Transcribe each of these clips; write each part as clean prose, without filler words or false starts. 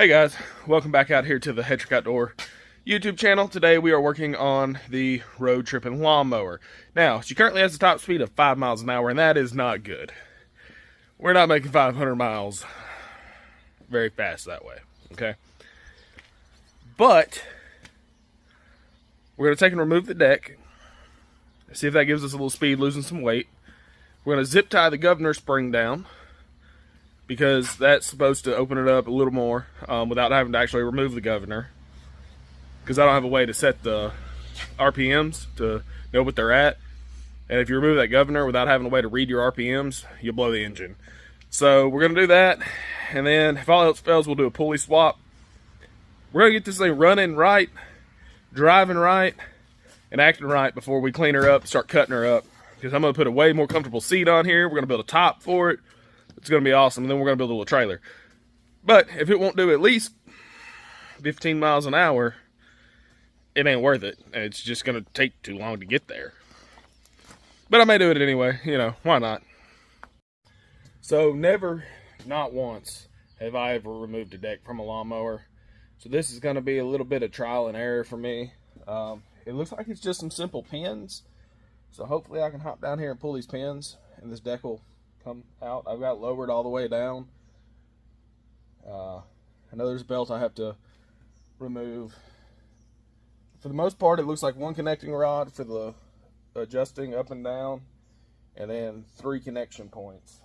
Hey guys, welcome back out here to the Roadtripping Outdoor YouTube channel. Today we are working on the Roadtripping Lawnmower. Now, she currently has a top speed of 5 miles an hour, and that is not good. We're not making 500 miles very fast that way, okay? But we're going to take and remove the deck, see if that gives us a little speed, losing some weight. We're going to zip tie the governor spring down, because that's supposed to open it up a little more without having to actually remove the governor. Because I don't have a way to set the RPMs to know what they're at. And if you remove that governor without having a way to read your RPMs, you'll blow the engine. So we're going to do that. And then if all else fails, we'll do a pulley swap. We're going to get this thing running right, driving right, and acting right before we clean her up, start cutting her up. Because I'm going to put a way more comfortable seat on here. We're going to build a top for it. It's going to be awesome, and then we're going to build a little trailer. But if it won't do at least 15 miles an hour, it ain't worth it. And it's just going to take too long to get there. But I may do it anyway. You know, why not? So never, not once, have I ever removed a deck from a lawnmower. So this is going to be a little bit of trial and error for me. It looks like it's just some simple pins. So hopefully I can hop down here and pull these pins, and this deck will come out. I've got it lowered all the way down. I know there's a belt I have to remove. For the most part, it looks like one connecting rod for the adjusting up and down, and then 3 connection points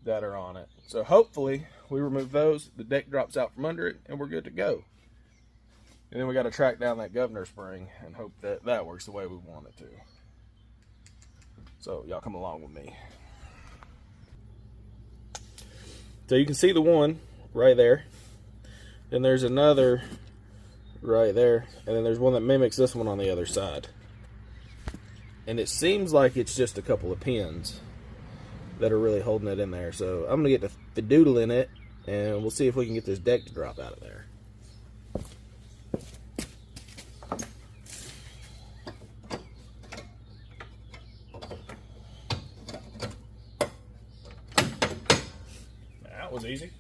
that are on it. So hopefully we remove those, the deck drops out from under it, and we're good to go. And then we got to track down that governor spring and hope that that works the way we want it to. So y'all come along with me. So you can see the one right there. Then there's another right there. And then there's one that mimics this one on the other side. And it seems like it's just a couple of pins that are really holding it in there. So I'm going to get the fidoodle in it, and we'll see if we can get this deck to drop out of there. Was easy.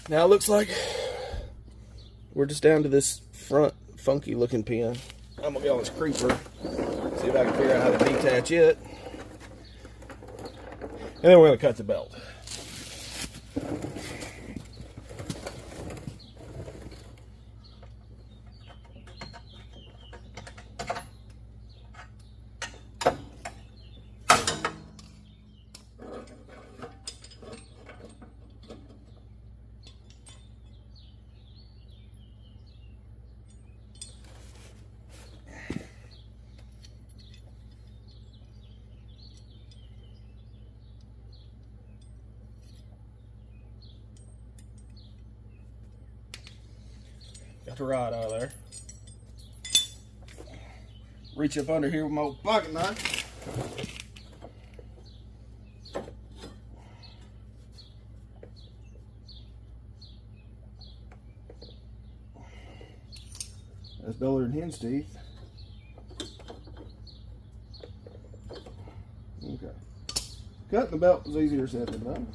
Now it looks like we're just down to this front funky looking pin. I'm gonna get on this creeper, see if I can figure out how to detach it. And then we're gonna cut the belt. Got the rod out of there. Reach up under here with my old pocket knife. That's duller than hen's teeth. Okay. Cutting the belt was easier said than done.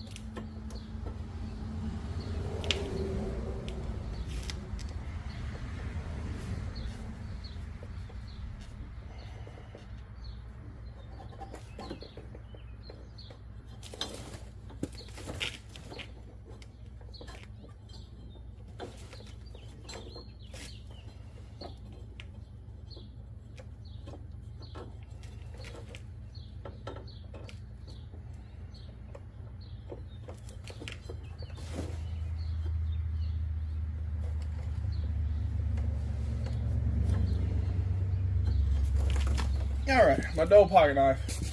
Alright, my dull pocket knife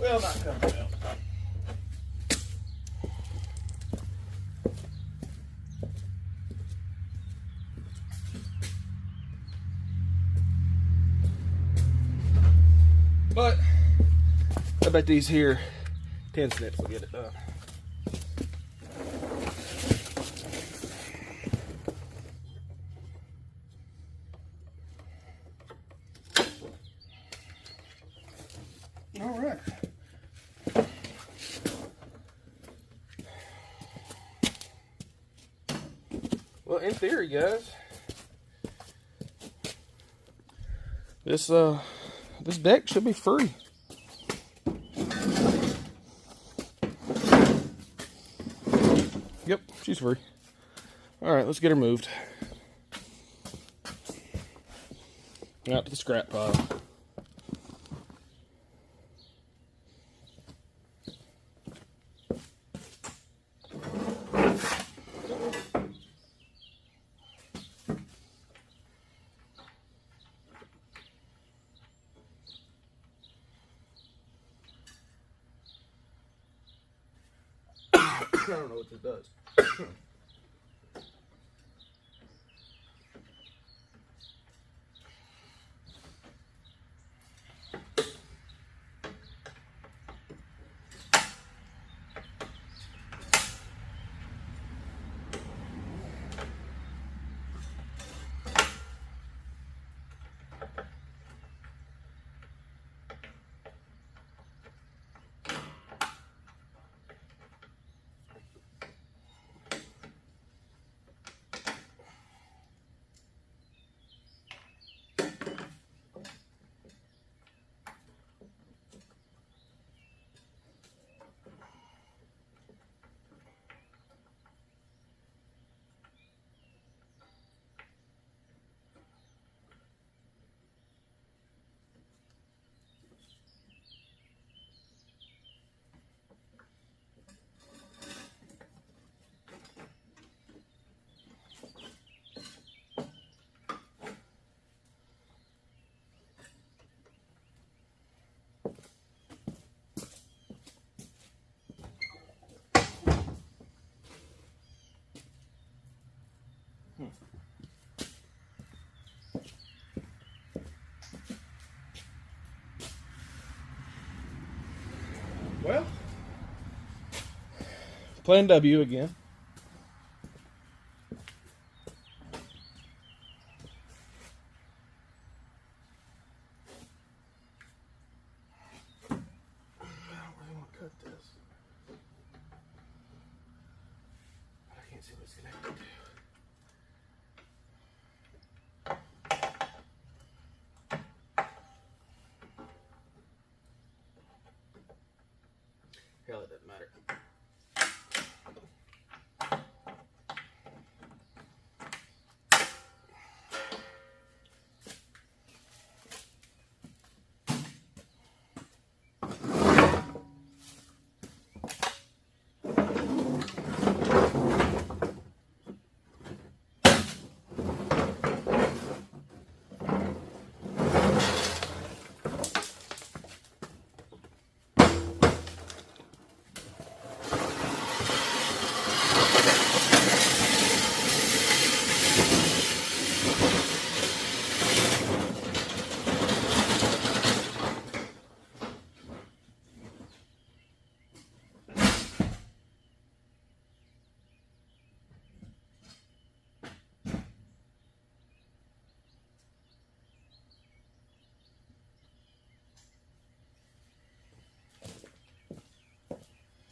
will not come out. But I bet these here 10 snips will get it done. All right. Well, in theory, guys, this deck should be free. Yep, she's free. All right, let's get her moved. Out to the scrap pile. I don't know what this does. Well, plan W again. I don't really want to cut this. But I can't see what it's connected to. Hell, it doesn't matter.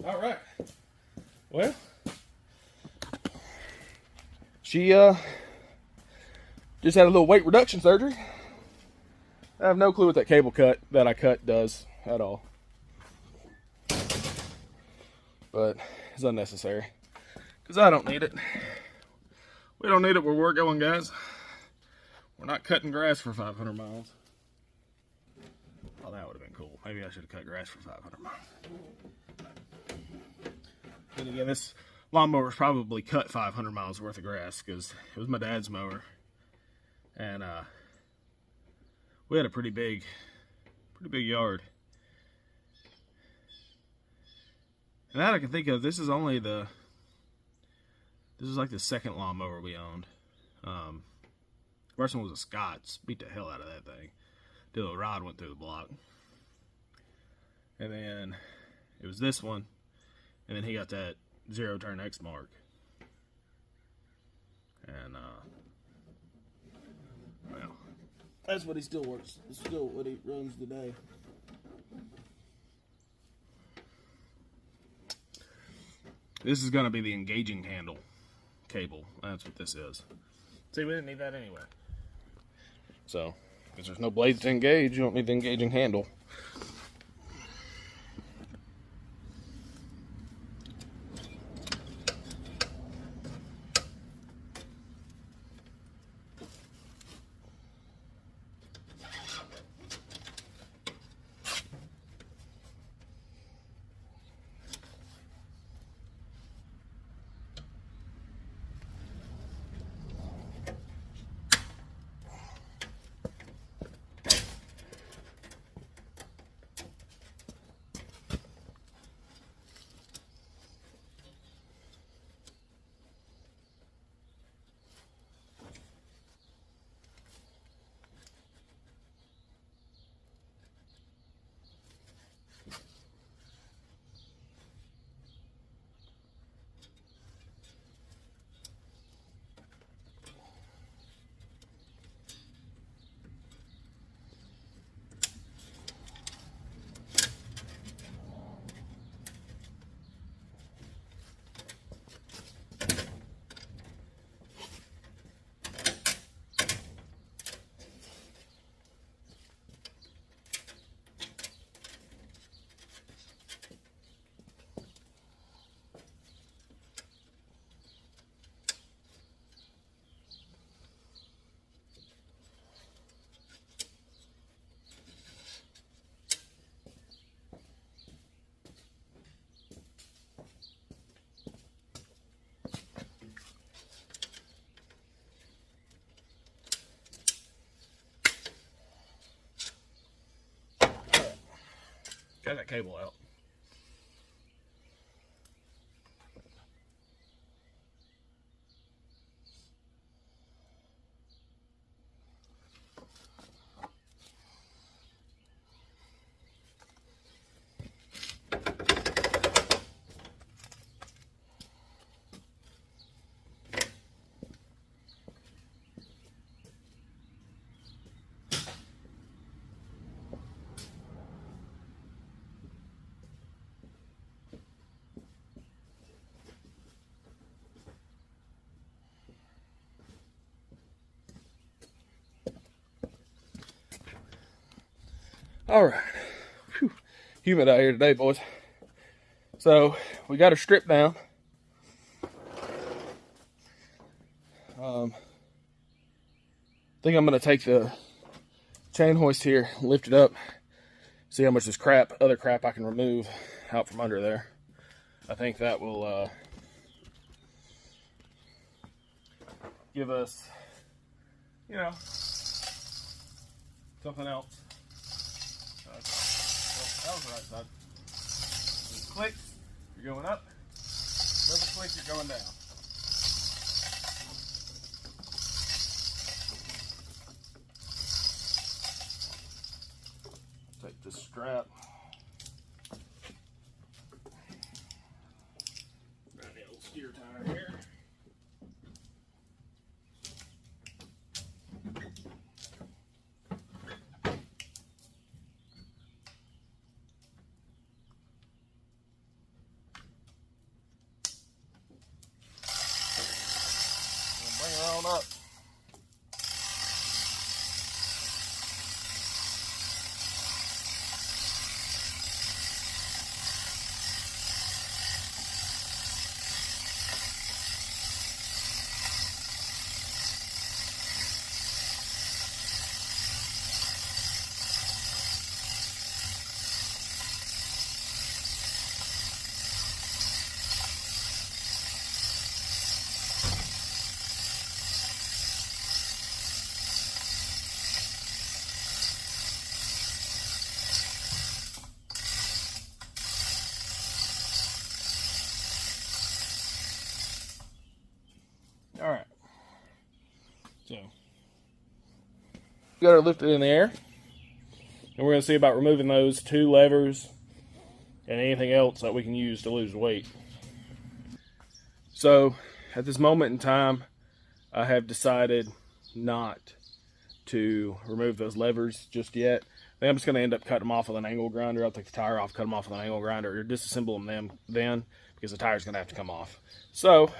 All right. Well, she just had a little weight reduction surgery. I have no clue what that cable cut that I cut does at all. But it's unnecessary because I don't need it. We don't need it where we're going, guys. We're not cutting grass for 500 miles. Oh, that would have been cool. Maybe I should have cut grass for 500 miles. Then again, this lawnmower's probably cut 500 miles worth of grass because it was my dad's mower. And we had a pretty big Pretty big yard. And that I can think of, this is like the second lawnmower we owned. First one was a Scott's. Beat the hell out of that thing till the rod went through the block. And then it was this one, and then he got that 0-turn X-Mark. And well, that's what he still works. It's still what he runs today. This is going to be the engaging handle cable. That's what this is. See, we didn't need that anyway. So, because there's no blades to engage, you don't need the engaging handle. Got that cable out. All right. Whew. Humid out here today, boys. So we got her stripped down. I think I'm going to take the chain hoist here, lift it up, see how much this other crap I can remove out from under there. I think that will give us, you know, something else. That was the right side. When it clicks, you're going up. Doesn't click, you're going down. Take this strap. Grab the old steer tire here. So we got her lifted in the air, and we're going to see about removing those 2 levers and anything else that we can use to lose weight. So at this moment in time, I have decided not to remove those levers just yet. I think I'm just going to end up cutting them off with an angle grinder. I'll take the tire off, cut them off with an angle grinder, or disassemble them then, because the tire's going to have to come off. So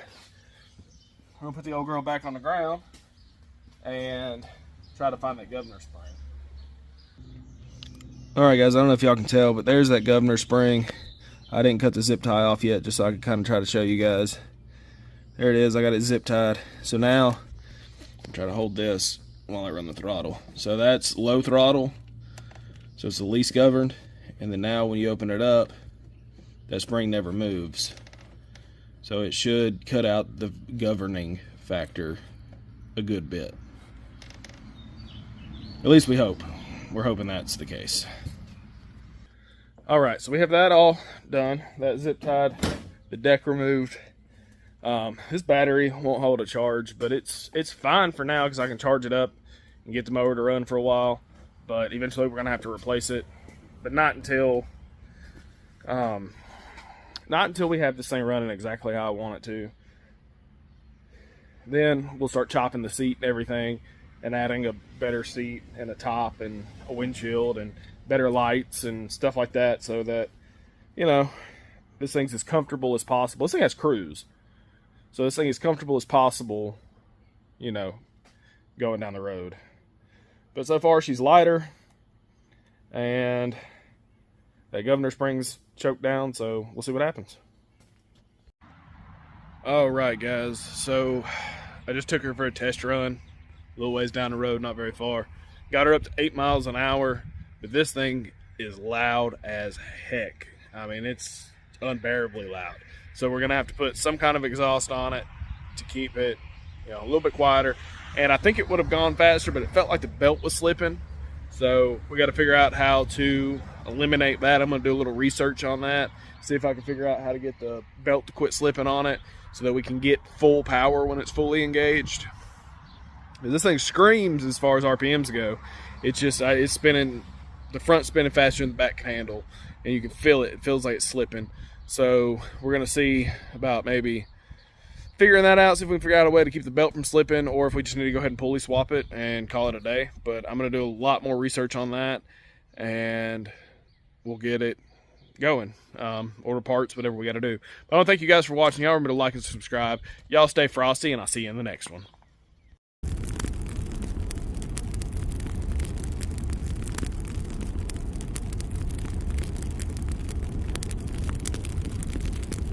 we're going to put the old girl back on the ground and try to find that governor spring. Alright guys, I don't know if y'all can tell, but there's that governor spring. I didn't cut the zip tie off yet, just so I could kind of try to show you guys. There it is, I got it zip tied. So now, I'm trying to hold this while I run the throttle. So that's low throttle, so it's the least governed. And then now when you open it up, that spring never moves. So it should cut out the governing factor a good bit. At least we hope. We're hoping that's the case. Alright, so we have that all done. That zip tied, the deck removed. This battery won't hold a charge, but it's fine for now because I can charge it up and get the mower to run for a while. But eventually we're going to have to replace it. But not until we have this thing running exactly how I want it to. Then we'll start chopping the seat and everything, and adding a better seat and a top and a windshield and better lights and stuff like that, so that, you know, this thing's as comfortable as possible. This thing has cruise, so this thing is comfortable as possible, you know, going down the road. But so far she's lighter, and that governor spring's choked down, so we'll see what happens. Alright guys, so I just took her for a test run a little ways down the road, not very far. Got her up to 8 miles an hour, but this thing is loud as heck. I mean, it's unbearably loud. So we're gonna have to put some kind of exhaust on it to keep it, you know, a little bit quieter. And I think it would have gone faster, but it felt like the belt was slipping. So we got to figure out how to eliminate that. I'm gonna do a little research on that, see if I can figure out how to get the belt to quit slipping on it, so that we can get full power when it's fully engaged. This thing screams as far as RPMs go. It's just, it's spinning, the front's spinning faster than the back can handle, and you can feel it. It feels like it's slipping. So we're going to see about maybe figuring that out, see if we can figure out a way to keep the belt from slipping, or if we just need to go ahead and pulley swap it and call it a day. But I'm going to do a lot more research on that, and we'll get it going. Order parts, whatever we got to do. But I want to thank you guys for watching. Y'all remember to like and subscribe. Y'all stay frosty, and I'll see you in the next one.